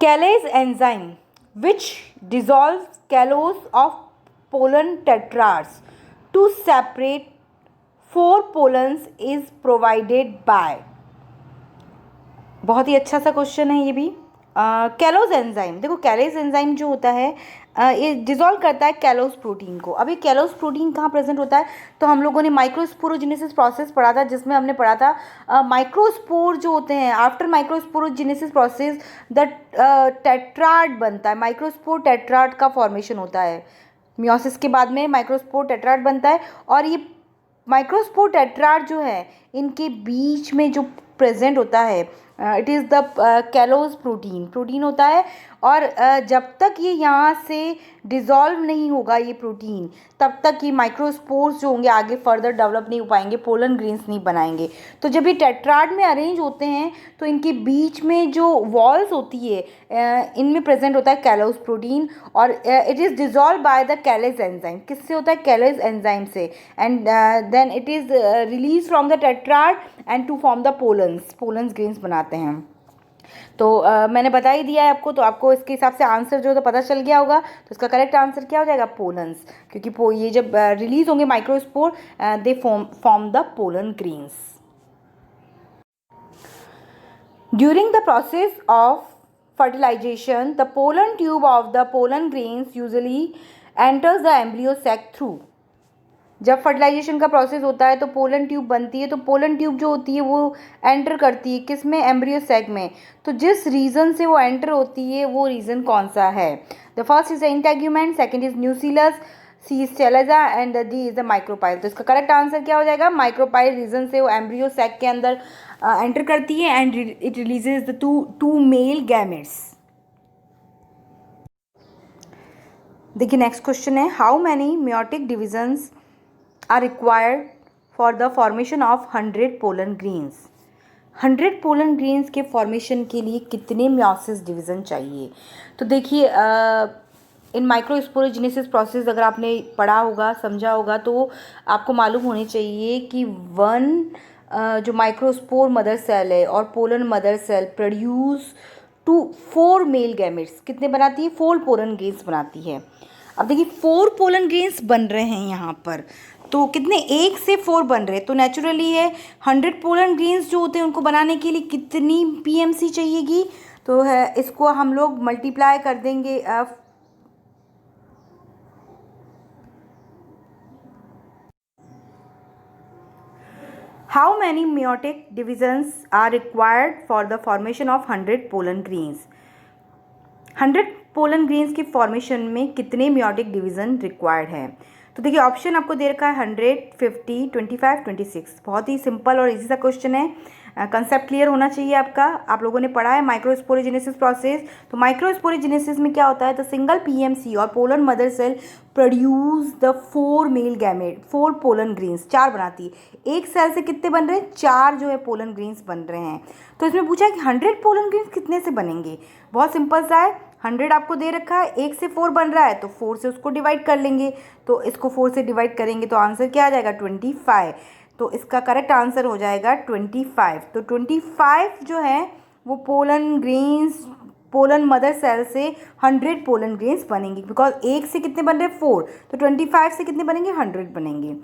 Calase enzyme which dissolves callose of pollen tetrads to separate four pollens is provided by। बहुत ही अच्छा सा question है ये भी। कैलोज एंजाइम, देखो कैलेज एंजाइम जो होता है ये डिजोल्व करता है कैलोज प्रोटीन को। अब ये कैलोज प्रोटीन कहाँ प्रेजेंट होता है, तो हम लोगों ने माइक्रोस्पोरोजेनेसिस प्रोसेस पढ़ा था, जिसमें हमने पढ़ा था माइक्रोस्पोर जो होते हैं, after microsporogenesis process the tetrad बनता है, माइक्रोस्पोर टेट्राड का फॉर्मेशन होता है। मियोसिस के बाद में माइक्रोस्पोर टेट्राड बनता है, और ये माइक्रोस्पोर टेट्राड जो है इनके बीच में जो प्रेजेंट होता है it is the callose protein होता है। और जब तक ये यहाँ से डिज़ोल्व नहीं होगा ये प्रोटीन, तब तक ये माइक्रोस्पोर्स जो होंगे आगे फर्दर डेवलप नहीं हो पाएंगे, पोलन ग्रेन्स नहीं बनाएंगे। तो जब ये टेट्राड में अरेंज होते हैं तो इनके बीच में जो वॉल्स होती है इनमें प्रेजेंट होता है कैलोज प्रोटीन, और it is dissolve by the callase enzyme. किससे होता है, कैलेज एंजाइम से, and then it is release from the tetrad and to form the pollens grains बनाते हैं। तो मैंने बता ही दिया है आपको, तो आपको इसके हिसाब से आंसर जो है तो पता चल गया होगा। तो इसका करेक्ट आंसर क्या हो जाएगा, पोलन्स, क्योंकि ये जब रिलीज होंगे microspore they form the pollen grains. During the process of fertilization the pollen tube of the pollen grains usually enters the embryo sac through। जब फर्टिलाइजेशन का प्रोसेस होता है तो पोलन ट्यूब बनती है, तो पोलन ट्यूब जो होती है वो एंटर करती है किस में, एम्ब्रियो सैक में। तो जिस रीजन से वो एंटर होती है वो रीजन कौन सा है, the first is integument, second is nucellus, C is chalaza and D is the micropyle. तो इसका करेक्ट आंसर क्या हो जाएगा, माइक्रोपाइल रीजन से वो एम्ब्रियो सैक के अंदर एंटर करती है and it releases the two male gametes. देखिए नेक्स्ट क्वेश्चन है, how many meiotic divisions are required for the formation of 100 pollen grains। 100 pollen grains के फॉर्मेशन के लिए कितने म्योसिस डिवीज़न चाहिए। तो देखिए इन माइक्रोस्पोरोजेनेसिस प्रोसेस अगर आपने पढ़ा होगा, समझा होगा, तो आपको मालूम होनी चाहिए कि जो माइक्रोस्पोर मदर सेल है और pollen mother cell produce 4 male gametes कितने बनाती है, 4 पोलन ग्रेन्स बनाती है। अब देखिए 4 पोलन ग्रेन्स बन रहे हैं यहाँ पर, तो कितने, 1 से 4 बन रहे हैं, तो नेचुरली है 100 पोलन ग्रेन्स जो होते हैं उनको बनाने के लिए कितनी पीएमसी चाहिएगी, तो है इसको हम लोग मल्टीप्लाई कर देंगे how many meiotic divisions are required for the formation of 100 pollen grains. 100 pollen grains के फॉर्मेशन में कितने meiotic डिवीज़न रिक्वायर्ड है। तो देखिए ऑप्शन आपको दे रखा है 100, 50, 25, 26। बहुत ही सिंपल और इजी सा क्वेश्चन है, कंसेप्ट क्लियर होना चाहिए आपका। आप लोगों ने पढ़ा है माइक्रोस्पोरोजेनेसिस प्रोसेस, तो माइक्रोस्पोरोजेनेसिस में क्या होता है, तो सिंगल पीएमसी और pollen mother cell produce the 4 male gamete, 4 pollen grains, 4 बनाती है। एक सेल से कितने बन रहे हैं, 4 जो है पोलन ग्रेन्स बन रहे हैं। तो इसमें पूछा है कि 100 पोलन ग्रेन्स कितने से बनेंगे, बहुत सिंपल सा है, 100 आपको दे रखा है, 1 से 4 बन रहा है तो 4 से उसको डिवाइड कर लेंगे, तो इसको 4 से डिवाइड करेंगे तो आंसर क्या आ जाएगा, 25। तो इसका करेक्ट आंसर हो जाएगा 25। तो 25 जो है वो pollen grains, pollen mother cell से 100 पोलन ग्रेन्स बनेंगे, बिकॉज 1 से कितने बन रहे हैं, 4, तो 25 से कितने बनेंगे, 100 बनेंगे।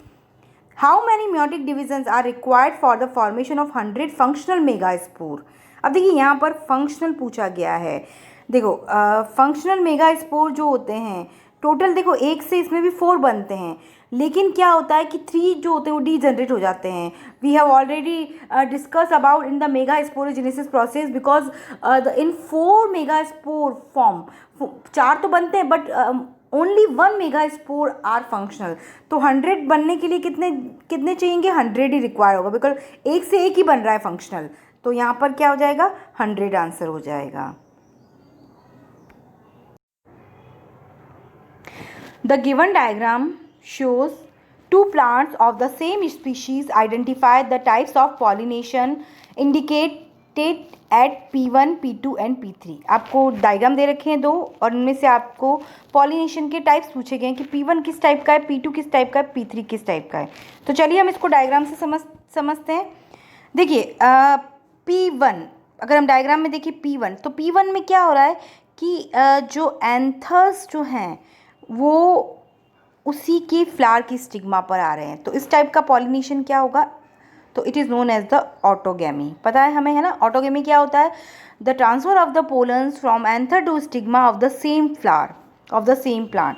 How many meiotic divisions are required for the formation of 100 functional megaspore. अब देखिए यहाँ पर फंक्शनल पूछा गया है। देखो फंक्शनल मेगास्पोर जो होते हैं टोटल, देखो 1 से इसमें भी 4 बनते हैं, लेकिन क्या होता है कि 3 जो होते हैं वो डीजनरेट हो जाते हैं। We have already discuss about in the megasporogenesis process, because in 4 megaspore form 4 तो बनते हैं but only 1 megaspore are functional. तो 100 बनने के लिए कितने चाहिएंगे, 100 ही रिक्वायर होगा, बिकॉज 1 से 1 ही बन रहा है फंक्शनल। तो यहाँ पर क्या हो जाएगा, 100 आंसर हो जाएगा। The given diagram shows 2 plants of the same species. Identify the types of pollination indicated at P1, P2 and P3। आपको डायग्राम दे रखे हैं 2 और उनमें से आपको पॉलिनेशन के टाइप्स पूछे गए हैं कि P1 किस टाइप का है, P2 किस टाइप का है, P3 किस टाइप का है। तो चलिए हम इसको डायग्राम से समझते हैं। देखिए P1 अगर हम डायग्राम में देखिए P1, तो P1 में क्या हो रहा है कि जो एंथर्स जो हैं वो उसी के फ्लावर की स्टिग्मा पर आ रहे हैं, तो इस टाइप का पॉलिनेशन क्या होगा, तो it is known as the autogamy. पता है हमें, है ना। ऑटोगैमी क्या होता है, the transfer of the pollens from anther to stigma of the same flower of the same plant.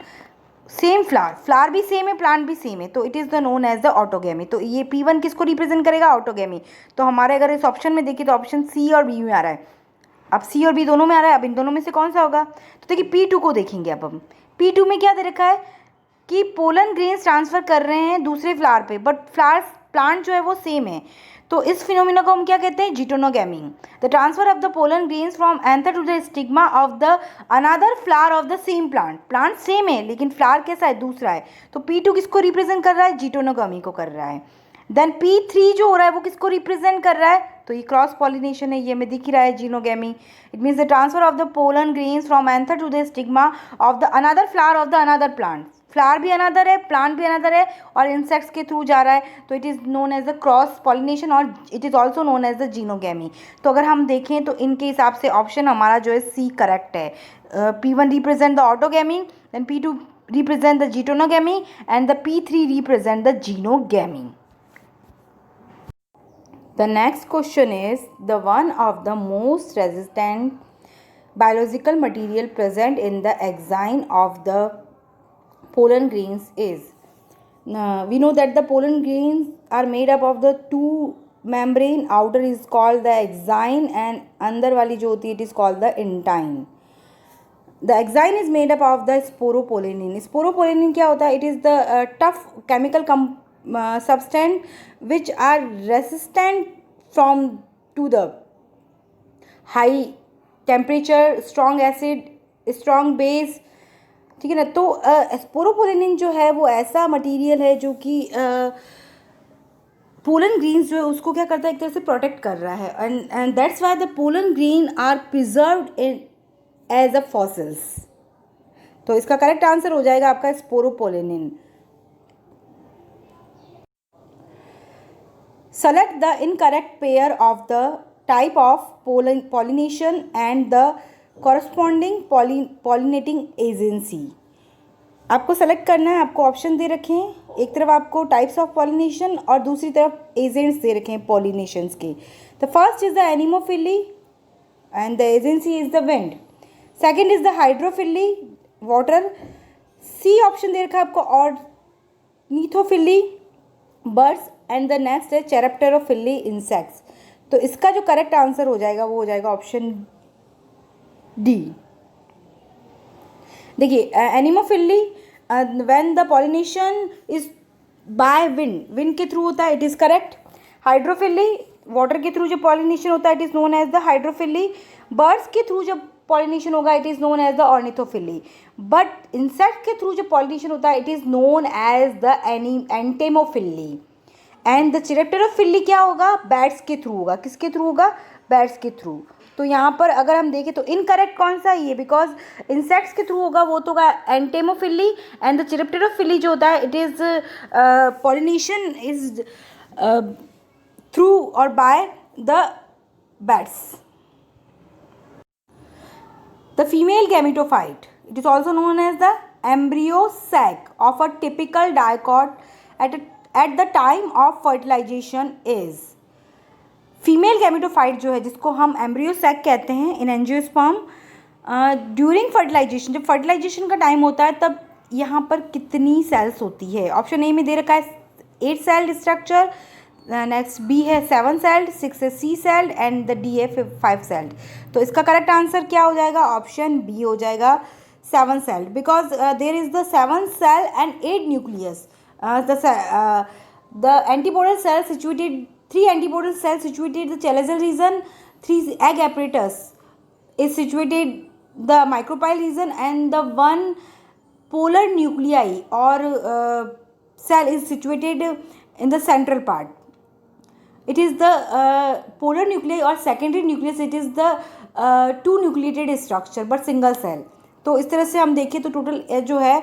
Same flower भी सेम है, प्लांट भी सेम है, तो it is the known as the autogamy. तो ये P1 किसको रिप्रेजेंट करेगा, autogamy. तो हमारे अगर इस ऑप्शन में देखिए तो ऑप्शन सी और बी में आ रहा है। अब सी और बी दोनों में आ रहा है, अब इन दोनों में से कौन सा होगा, तो देखिए P2 को देखेंगे। अब हम P2 में क्या दे रखा है कि पोलन ग्रेन्स ट्रांसफ़र कर रहे हैं दूसरे फ्लावर पे, बट फ्लावर प्लांट जो है वो सेम है, तो इस फिनोमिना को हम क्या कहते हैं, geitonogamy. The transfer of the pollen grains from anther to the stigma of the another flower of the same plant. Plant same है लेकिन फ्लावर कैसा है, दूसरा है, तो P2 किसको रिप्रेजेंट कर रहा है, जिटोनोगैमी को कर रहा है। देन P3 जो हो रहा है वो किसको रिप्रेजेंट कर रहा है, तो ये क्रॉस पॉलिनेशन है, ये हमें दिख ही रहा है, xenogamy. It means the transfer of the pollen grains from anther to the stigma of the another flower of the another plant. Flower भी अनदर है, प्लांट भी अनदर है, और इंसेक्ट्स के थ्रू जा रहा है, तो it is known as the cross pollination, और it is also known as the xenogamy. तो अगर हम देखें तो इनके हिसाब से ऑप्शन हमारा जो है सी करेक्ट है। P1 represent the autogamy, then P2 represent the geitonogamy, and the P3 represent the genogamy. The next question is, the one of the most resistant biological material present in the exine of the pollen grains is, we know that the pollen grains are made up of the two membrane, outer is called the exine and अंदर वाली जो होती है it is called the intine. The exine is made up of the sporopollenin. Sporopollenin क्या होता है, it is the tough chemical substance which are resistant from to the high temperature, strong acid, strong base, ठीक है ना। तो sporopollenin जो है वो ऐसा मटेरियल है जो कि पोलन ग्रेन्स जो है उसको क्या करता है, एक तरह से प्रोटेक्ट कर रहा है, and that's why the pollen grain are preserved in as a fossils. तो इसका करेक्ट आंसर हो जाएगा आपका sporopollenin. Select the incorrect pair of the type of pollination and the corresponding pollinating agency। आपको सेलेक्ट करना है, आपको ऑप्शन दे रखे हैं, एक तरफ आपको टाइप्स ऑफ पॉलिनेशन और दूसरी तरफ एजेंट्स दे रखे हैं पॉलिनेशंस के। The first is the anemophily and the agency is the wind. Second is the hydrophily, water. C option दे रखा है आपको ornithophily, birds, and the next है चेरेप्टेरोफिली, इंसेक्ट्स। तो इसका जो करेक्ट आंसर हो जाएगा वो हो जाएगा ऑप्शन डी। देखिए anemophily when the pollination is by wind, wind के थ्रू होता है, it is correct. Hydrophily water के थ्रू जब पॉलिनेशन होता है it is known as the hydrophily. Birds के थ्रू जब पॉलिनेशन होगा it is known as the ornithophily. But insect के थ्रू जब पॉलिनेशन होता है it is known as the entomophily. And the chiropterophily क्या होगा, बैट्स के थ्रू होगा। किसके थ्रू होगा, बैट्स के थ्रू। तो यहाँ पर अगर हम देखें तो इनकरेक्ट कौन सा है ये, बिकॉज इंसेक्ट्स के थ्रू होगा वो तो होगा एंटेमोफिली, एंड द चिरेप्टेरोफिली जो होता है it is pollination is through और by the bats. The female gametophyte, it is also known as the embryo sac of a typical dicot at the time of fertilization is। Female gametophyte जो है जिसको हम embryo sac कहते हैं इन angiosperm, during fertilisation, जब fertilisation का time होता है तब यहाँ पर कितनी सेल्स होती है। ऑप्शन ए में दे रखा है 8 सेल्ड स्ट्रक्चर, नेक्स्ट बी है 7 सेल्ड, 6 है सी सेल्ड, एंड द डी है 5 सेल्ड। तो इसका करेक्ट आंसर क्या हो जाएगा, ऑप्शन बी हो जाएगा 7 celled, because there is the 7 cell and 8 nucleus. The antipodal cell situated, 3 antipodal cells situated the chalazal region, 3 egg apparatus is situated the micropyle region, and the 1 polar nuclei or cell is situated in the central part. It is the polar nuclei or secondary nucleus, it is the 2 nucleated structure but single cell। तो इस तरह से हम देखें तो total जो है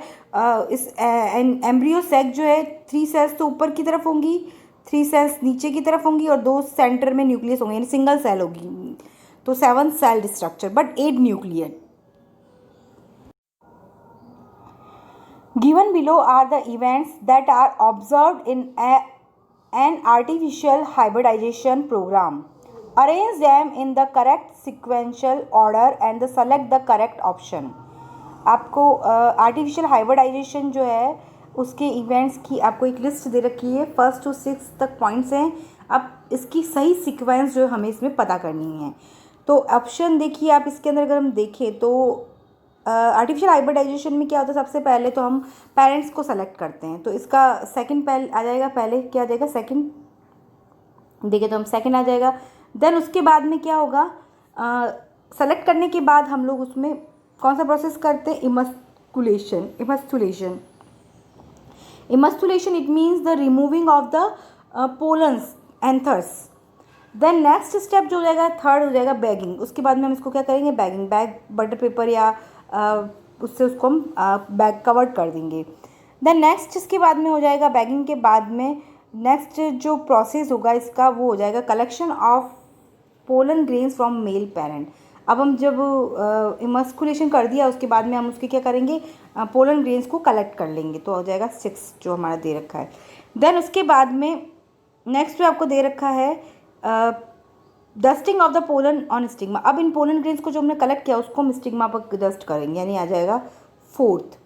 इस एम्ब्रियो सेक जो है 3 सेल्स तो ऊपर की तरफ होंगी, 3 सेल्स नीचे की तरफ होंगी और 2 सेंटर में न्यूक्लियस होंगे, यानी सिंगल सेल होगी। तो 7 sailed structure but 8 nuclear. Given below are the events that are observed in an artificial hybridization program. Arrange them in the correct sequential order and select the correct option. आपको artificial hybridisation जो है उसके events की आपको एक list दे रखी है, 1 to 6 तक पॉइंट्स हैं। अब इसकी सही सीक्वेंस जो हमें इसमें पता करनी है। तो ऑप्शन देखिए आप इसके अंदर अगर हम देखें तो आर्टिफिशियल हाइब्रिडाइजेशन में क्या होता है, सबसे पहले तो हम पेरेंट्स को सेलेक्ट करते हैं, तो इसका सेकंड पहले आ जाएगा, पहले क्या आ जाएगा सेकंड, देखिए तो हम सेकंड आ जाएगा। देन उसके बाद में क्या होगा, सेलेक्ट करने के बाद हम लोग उसमें कौन सा प्रोसेस करते हैं, emasculation it means the removing of the pollens anthers. Then next step जो हो जाएगा थर्ड हो जाएगा बैगिंग। उसके बाद में हम इसको क्या करेंगे, बैग बटर पेपर या उससे उसको हम बैग कवर्ड कर देंगे। देन नेक्स्ट इसके बाद में हो जाएगा, बैगिंग के बाद में नेक्स्ट जो प्रोसेस होगा इसका वो हो जाएगा collection of pollen grains from male parent. अब हम जब इमस्कुलेशन कर दिया उसके बाद में हम उसके क्या करेंगे, पोलन ग्रेन्स को कलेक्ट कर लेंगे, तो हो जाएगा 6 जो हमारा दे रखा है। देन उसके बाद में नेक्स्ट जो आपको दे रखा है dusting of the pollen on stigma. अब इन पोलन ग्रेन्स को जो हमने कलेक्ट किया उसको हम स्टिग्मा पर डस्ट करेंगे, यानी आ जाएगा 4th।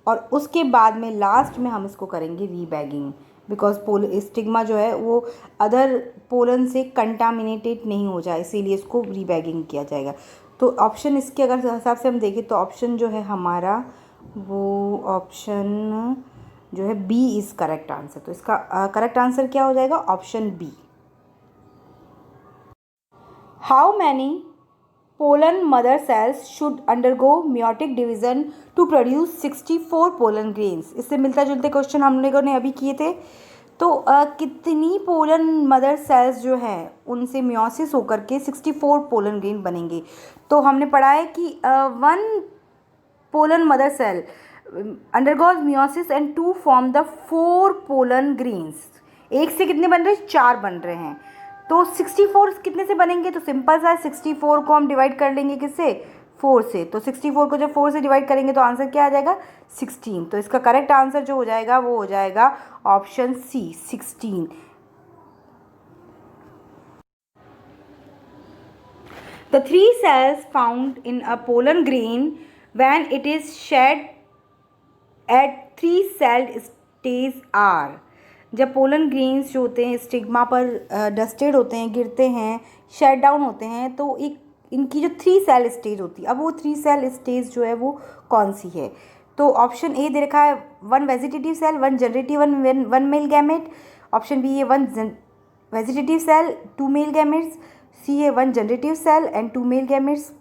और उसके बाद में लास्ट में हम इसको करेंगे रीबैगिंग, बिकॉज स्टिग्मा जो है वो अदर पोलन से कंटामिनेटेड नहीं हो जाए, इसीलिए इसको रीबैगिंग किया जाएगा। तो ऑप्शन इसके अगर हिसाब से हम देखें तो ऑप्शन जो है हमारा वो ऑप्शन जो है बी इज़ करेक्ट आंसर। तो इसका करेक्ट आंसर क्या हो जाएगा, option B. How many pollen mother cells should undergo meiotic division to produce 64 pollen grains? इससे मिलता जुलते क्वेश्चन हम लोगों ने अभी किए थे। तो कितनी पोलन मदर सेल्स जो हैं उनसे मियोसिस होकर के 64 पोलन ग्रेन बनेंगे। तो हमने पढ़ा है कि 1 pollen mother cell undergoes meiosis and 2 form the 4 pollen grains. एक से कितने बन रहे हैं, 4 बन रहे हैं। तो 64 कितने से बनेंगे, तो सिंपल सा 64 को हम डिवाइड कर लेंगे किससे, 4 से। तो 64 को जब 4 से डिवाइड करेंगे तो आंसर क्या आ जाएगा, 16। तो इसका करेक्ट आंसर जो हो जाएगा वो हो जाएगा option C, 16। The 3 cells found in a pollen grain when it is shed at 3-celled stage are। जब पोलन ग्रेन्स जो होते हैं स्टिग्मा पर डस्टेड होते हैं, गिरते हैं, शेड डाउन होते हैं, तो एक इनकी जो 3 सेल स्टेज होती है, अब वो 3 सेल स्टेज जो है वो कौन सी है। तो ऑप्शन ए दे रखा है 1 vegetative cell, 1 generative, 1 male gamete. Option B है 1 vegetative cell, 2 male gametes. C है 1 generative cell and 2 male gametes.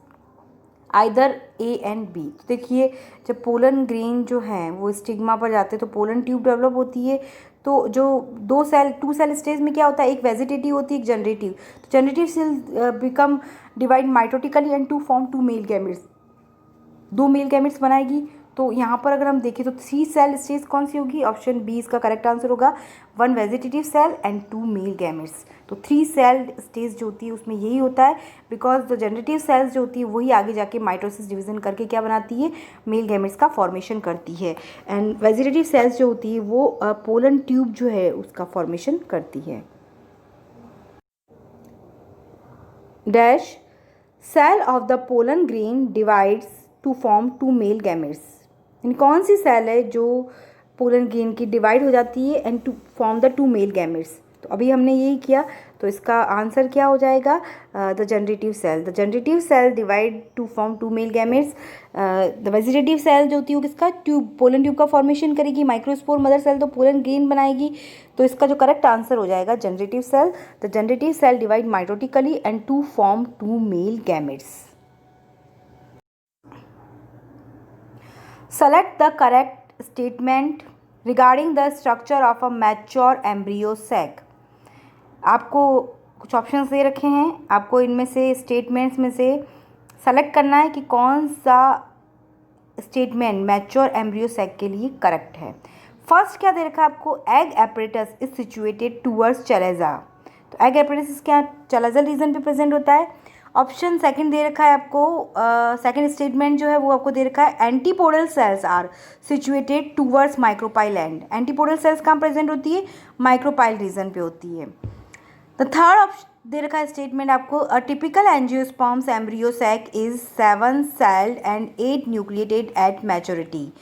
Either A and B. तो देखिए जब पोलन ग्रेन जो हैं वो स्टिग्मा पर जाते हैं तो पोलन ट्यूब डेवलप होती है। तो जो 2 सेल स्टेज में क्या होता है, एक वेजिटेटिव होती है, एक जनरेटिव। तो generative cell become divide mitotically and to form 2 male gametes, 2 male gametes बनाएगी। तो यहाँ पर अगर हम देखें तो 3 सेल स्टेज कौन सी होगी, ऑप्शन बी इसका करेक्ट आंसर होगा, 1 vegetative cell and 2 male gametes. तो 3 सेल स्टेज जो होती है उसमें यही होता है, बिकॉज जो जनरेटिव सेल्स जो होती है वही आगे जाके माइटोसिस डिवीजन करके क्या बनाती है, मेल गैमेट्स का फॉर्मेशन करती है। एंड वेजिटेटिव सेल्स जो होती है वो पोलन ट्यूब जो है उसका फॉर्मेशन करती है। Dash cell of the pollen grain divides to form 2 male gametes. यानी कौन सी सेल है जो पोलन ग्रेन की डिवाइड हो जाती है and to form the 2 male gametes. तो अभी हमने यही किया, तो इसका आंसर क्या हो जाएगा, the generative cell. The generative cell divide to form 2 male gametes. The vegetative cell जो होती है किसका, ट्यूब, पोलन ट्यूब का फॉर्मेशन करेगी। माइक्रोस्पोर मदर सेल तो पोलन ग्रेन बनाएगी। तो इसका जो करेक्ट आंसर हो जाएगा generative cell. The generative cell divide mitotically and to form 2 male gametes. Select the correct statement regarding the structure of a mature embryo sac। आपको कुछ options दे रखे हैं, आपको इनमें से स्टेटमेंट्स में से सेलेक्ट करना है कि कौन सा स्टेटमेंट मैच्योर एम्ब्रियो सैक के लिए करेक्ट है। फर्स्ट क्या दे रखा है आपको, egg apparatus is situated towards चलेजा। तो एग एपरेटस क्या चलेजल रीजन पे प्रेजेंट होता है। ऑप्शन सेकंड दे रखा है आपको, सेकंड स्टेटमेंट जो है वो आपको दे रखा है antipodal cells are situated towards micropyle end. Antipodal cells कहाँ प्रेजेंट होती है? माइक्रोपाइल रीजन पे होती है। द थर्ड ऑप्शन दे रखा है स्टेटमेंट आपको, a typical angiosperms embryo sac is 7 celled and 8 nucleated at maturity.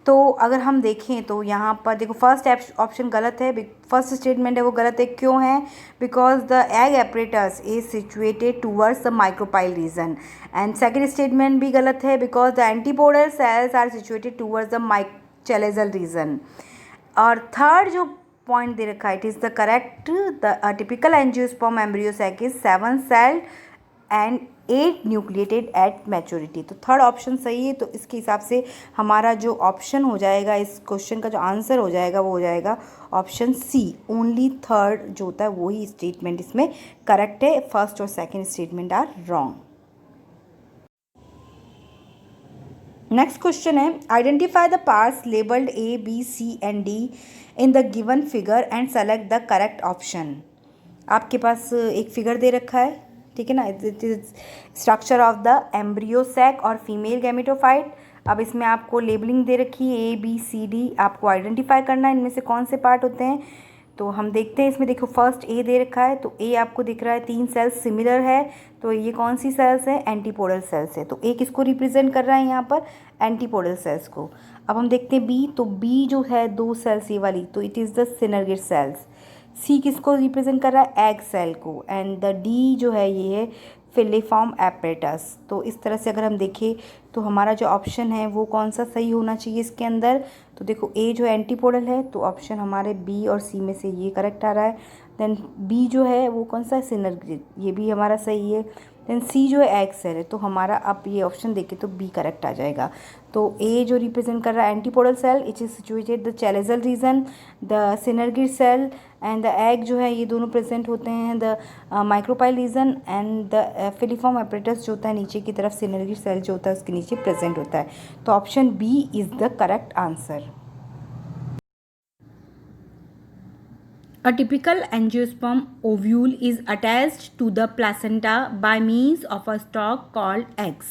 तो अगर हम देखें तो यहाँ पर देखो फर्स्ट ऑप्शन गलत है, फर्स्ट स्टेटमेंट है वो गलत है। क्यों है? Because the egg apparatus is situated towards the micropyle region. And second statement भी गलत है, because the antipodal cells are situated towards the chalazal region. और थर्ड जो पॉइंट दे रखा है, it is the correct, the typical angiosperm embryo sac is 7 celled and 8 nucleated at maturity. तो third option सही है। तो इसके हिसाब से हमारा जो ऑप्शन हो जाएगा, इस क्वेश्चन का जो आंसर हो जाएगा वो हो जाएगा ऑप्शन सी। ओनली थर्ड जो होता है वही स्टेटमेंट इसमें करेक्ट है, फर्स्ट और second statement are wrong. Next question है, identify the parts labelled A B C and D in the given figure and select the correct option. आपके पास एक फिगर दे रखा है, ठीक है ना, it is structure of the embryo sac और फीमेल गैमेटोफाइट। अब इसमें आपको लेबलिंग दे रखी है ए बी सी डी, आपको आइडेंटिफाई करना है इनमें से कौन से पार्ट होते हैं। तो हम देखते हैं इसमें, देखो फर्स्ट ए दे रखा है, तो ए आपको दिख रहा है 3 सेल्स सिमिलर है, तो ये कौन सी सेल्स है? एंटीपोडल सेल्स है। तो ए किसको रिप्रेजेंट कर रहा है यहाँ पर? एंटीपोडल सेल्स को। अब हम देखते हैं बी, तो बी जो है 2 सेल्स ये वाली, तो इट इज़ द सिनर्गिड सेल्स। सी किसको रिप्रेजेंट कर रहा है? एग सेल को। एंड द डी जो है ये है फिलिफॉर्म एपरेटस। तो इस तरह से अगर हम देखें तो हमारा जो ऑप्शन है वो कौन सा सही होना चाहिए इसके अंदर? तो देखो ए जो एंटीपोडल है, तो ऑप्शन हमारे बी और सी में से ये करेक्ट आ रहा है। देन बी जो है वो कौन सा है? सिनर्गिड, ये भी हमारा सही है। देन सी जो है एग सेल है, तो हमारा अब ये ऑप्शन देखें तो बी करेक्ट आ जाएगा। तो ए जो रिप्रेजेंट कर रहा है antipodal cell, it is situated the chalazal region, the synergid cell and the egg जो है ये दोनों प्रेजेंट होते हैं the micropyle region, and the filiform apparatus जो होता है नीचे की तरफ, सिनर्गिड सेल जो होता है उसके नीचे प्रेजेंट होता है। तो option B is the correct answer. A typical angiosperm ovule is attached to the placenta by means of a stalk called X.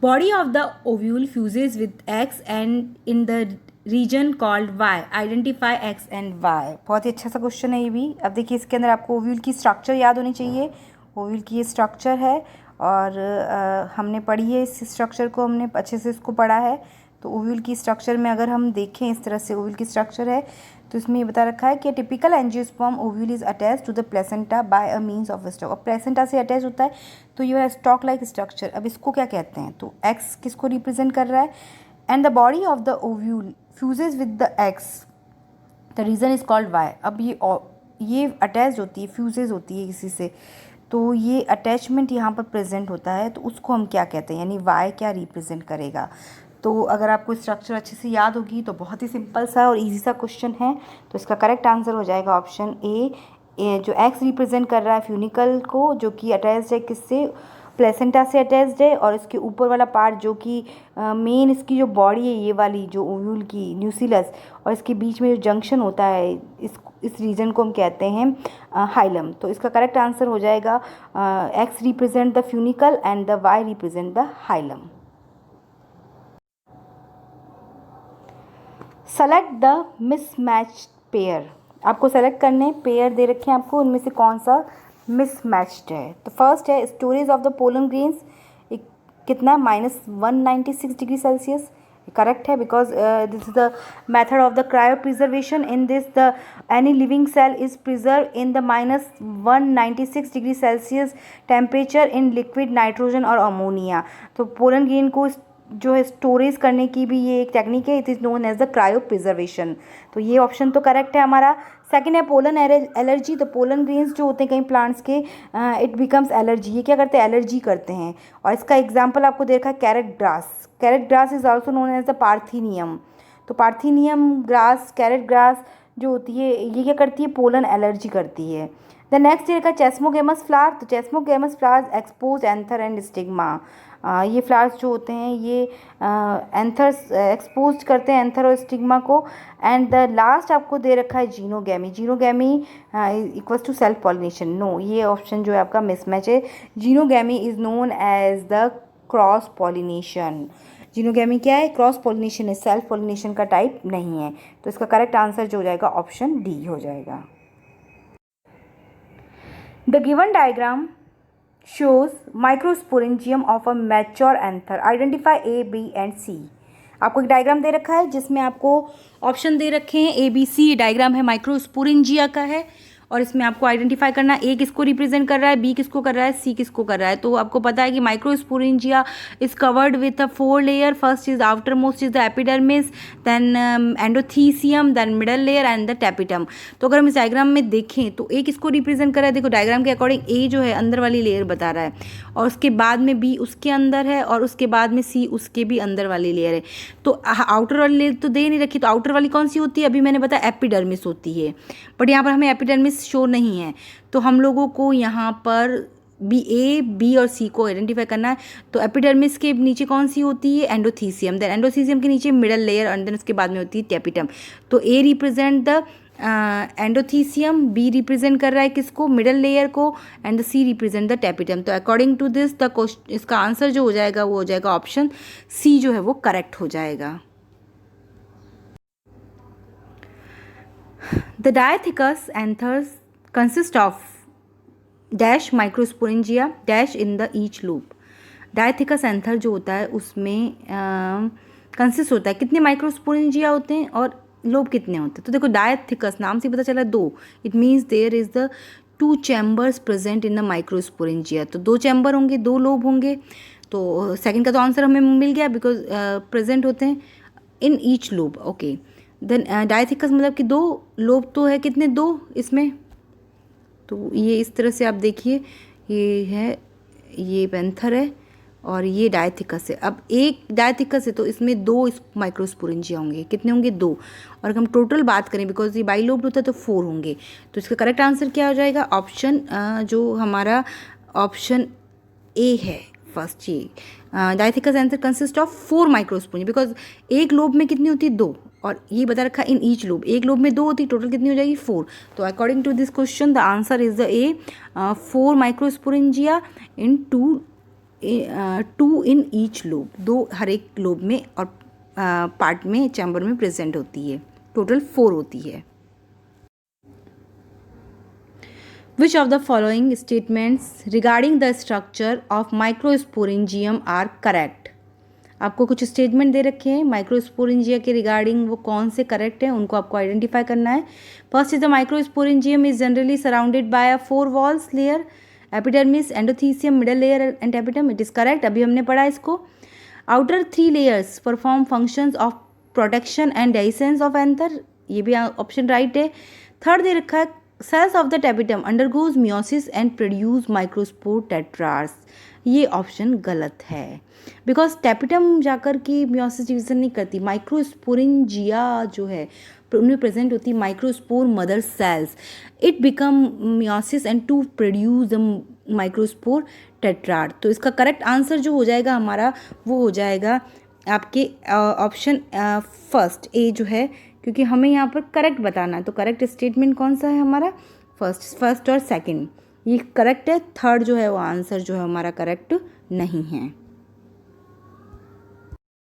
Body of the ovule fuses with X and in the region called Y. Identify X and Y. बहुत ही अच्छा सा question है ये भी। अब देखिए इसके अंदर आपको ओव्यूल की स्ट्रक्चर याद होनी चाहिए। ओव्यूल की ये स्ट्रक्चर है और हमने पढ़ी है इस स्ट्रक्चर को, हमने अच्छे से इसको पढ़ा है। तो ओव्यूल की स्ट्रक्चर में अगर हम देखें इस तरह से ओव्यूल की स्ट्रक्चर है, तो इसमें ये बता रखा है कि typical angiosperm ovule is attach to the placenta by a means of stalk. और प्लेसेंटा से अटैच होता है तो ये है स्टॉक लाइक स्ट्रक्चर। अब इसको क्या कहते हैं? तो एक्स किसको रिप्रेजेंट कर रहा है? And the body of the ovule fuses with the X, the region is called Y. अब ये अटैच होती है, फ्यूजेज होती है किसी से, तो ये अटैचमेंट यहाँ पर प्रेजेंट होता है, तो उसको हम क्या कहते हैं? यानी वाई क्या रिप्रेजेंट करेगा? तो अगर आपको स्ट्रक्चर अच्छे से याद होगी तो बहुत ही सिंपल सा और इजी सा क्वेश्चन है। तो इसका करेक्ट आंसर हो जाएगा ऑप्शन ए, जो एक्स रिप्रेजेंट कर रहा है फ्यूनिकल को, जो कि अटैच्ड है किससे? प्लेसेंटा से अटैच्ड है। और इसके ऊपर वाला पार्ट जो कि मेन इसकी जो बॉडी है ये वाली जो ओव्यूल की न्यूसिलस, और इसके बीच में जो जंक्शन होता है इस रीजन को हम कहते हैं हाइलम। तो इसका करेक्ट आंसर हो जाएगा X represent the funicle and the Y represent the hilum. Select the mismatched pair. आपको सेलेक्ट करने पेयर दे रखे हैं आपको, उनमें से कौन सा मिसमैच्ड है? तो फर्स्ट है storage of the pollen grains, कितना? -196 डिग्री सेल्सियस। करेक्ट है because this is the method of the cryo preservation. In this the any living cell is preserve in the -196 degree Celsius temperature in liquid nitrogen और ammonia. तो pollen grain को जो है storage करने की भी ये एक टेक्निक है, it is known as the cryo preservation. तो ये ऑप्शन तो करेक्ट है हमारा। सेकंड है पोलन एलर्जी। तो पोलन ग्रेन्स जो होते हैं कई प्लांट्स के, इट बिकम्स एलर्जी। ये क्या करते हैं? एलर्जी करते हैं। और इसका एग्जांपल आपको दे रखा है carrot grass. Carrot grass is also known as the parthenium. तो पार्थीनियम ग्रास, कैरेट ग्रास जो होती है ये क्या करती है? पोलन एलर्जी करती है। द नेक्स्ट देखा चेस्मोगेमस फ्लावर, तो chasmogamous flowers expose anther and stigma. ये फ्लावर्स जो होते हैं ये एंथर्स एक्सपोज करते हैं एंथर और स्टिग्मा को। एंड द लास्ट आपको दे रखा है xenogamy. Xenogamy equals to self pollination. No, ये ऑप्शन जो है आपका मिसमैच है। Xenogamy is known as the cross pollination. Xenogamy क्या है? क्रॉस पॉलिनेशन है, सेल्फ पॉलिनेशन का टाइप नहीं है। तो इसका करेक्ट आंसर जो हो जाएगा ऑप्शन डी हो जाएगा। The given diagram shows microsporangium of a mature anther. Identify A, B and C. आपको एक डायग्राम दे रखा है जिसमें आपको ऑप्शन दे रखे हैं ए बी सी। डायग्राम है माइक्रोस्पोरेंजिया का है और इसमें आपको आइडेंटिफाई करना है ए किसको रिप्रेजेंट कर रहा है, बी किसको कर रहा है, सी किसको कर रहा है। तो आपको पता है कि microsporangia is covered with a 4 layer. First is outer most is the epidermis, then endothecium, then middle layer and the tapetum. तो अगर हम इस डायग्राम में देखें तो ए किसको रिप्रेजेंट कर रहा है, देखो डायग्राम के अकॉर्डिंग ए जो है अंदर वाली लेयर बता रहा है और उसके बाद में बी उसके अंदर है और उसके बाद में सी उसके भी अंदर वाली लेयर है। तो आउटर वाली लेयर तो दे नहीं रखी, तो आउटर वाली कौन सी होती है? अभी मैंने बताया एपिडर्मिस होती है, बट यहाँ पर हमें एपिडर्मिस शो नहीं है। तो हम लोगों को यहाँ पर बी ए बी और सी को आइडेंटिफाई करना है। तो एपिडर्मिस के नीचे कौन सी होती है? एंडोथीसियम। देन एंडोथीसियम के नीचे मिडल लेयर एंड देन उसके बाद में होती है टेपिटम। तो A represent the endothecium, B represent कर रहा है किसको? मिडल लेयर को, and the C represent the tapetum. तो according to this the question इसका आंसर जो हो जाएगा वो हो जाएगा ऑप्शन सी जो है वो करेक्ट हो जाएगा। The diathecus anthers consist of dash microsporangia dash in the each loop. Dithecous anther जो होता है उसमें कंसिस्ट होता है कितने माइक्रोस्पोरेंजिया होते हैं और लोब कितने होते हैं। तो देखो डायथिकस नाम से पता चला 2, it means there is the 2 chambers present in the microsporangia. तो 2 चैम्बर होंगे, 2 लोब होंगे। तो सेकंड का तो आंसर हमें मिल गया बिकॉज प्रेजेंट होते हैं in each lobe. Okay, then dithecous मतलब कि 2 लोब तो है कितने? 2 इसमें। तो ये इस तरह से आप देखिए, ये है, ये पेंथर है और ये डायथिकस है। अब एक डायथिकस है तो इसमें 2 माइक्रोस्पोरेंजिया होंगे। कितने होंगे? 2। और अगर हम टोटल बात करें बिकॉज ये बाइलोब्ड होता है तो 4 होंगे। तो इसका करेक्ट आंसर क्या हो जाएगा? ऑप्शन जो हमारा ऑप्शन ए है फर्स्ट। ये dithecous anther consist of 4 microsporangia because एक लोब में कितनी होती है? 2, और ये बता रखा इन ईच लोब, एक लोब में 2 होती, टोटल कितनी हो जाएगी? 4। तो according to this question the answer is the A 4 microsporangia in 2 in each lobe. 2 हर एक लोब में और पार्ट में चैम्बर में प्रेजेंट होती है। टोटल 4 होती है। Which of the following statements regarding the structure of microsporangium are correct? आपको कुछ स्टेटमेंट दे रखे हैं माइक्रोस्पोरेंजिया के रिगार्डिंग, वो कौन से करेक्ट हैं उनको आपको आइडेंटिफाई करना है। First is the microsporangium is generally surrounded by a 4 walls layer, epidermis, endothecium, middle layer and tapetum. It is correct, अभी हमने पढ़ा इसको। Outer 3 layers perform functions of protection and dehiscence of anther, ये भी option right है। Third दे रखा है cells of the tapetum undergoes meiosis and produce microspore tetrads, ये ऑप्शन गलत है बिकॉज टेपिटम जाकर के मियोसिस डिवीजन नहीं करती। माइक्रोस्पोरेंजिया जो है उनमें प्रेजेंट होती microspore mother cells, it become meiosis and to produce the microspore tetrad. तो इसका करेक्ट आंसर जो हो जाएगा हमारा वो हो जाएगा आपके ऑप्शन फर्स्ट ए जो है, क्योंकि हमें यहाँ पर करेक्ट बताना है। तो करेक्ट स्टेटमेंट कौन सा है हमारा? फर्स्ट और सेकंड ये करेक्ट है। थर्ड जो है वो आंसर जो है हमारा करेक्ट नहीं है।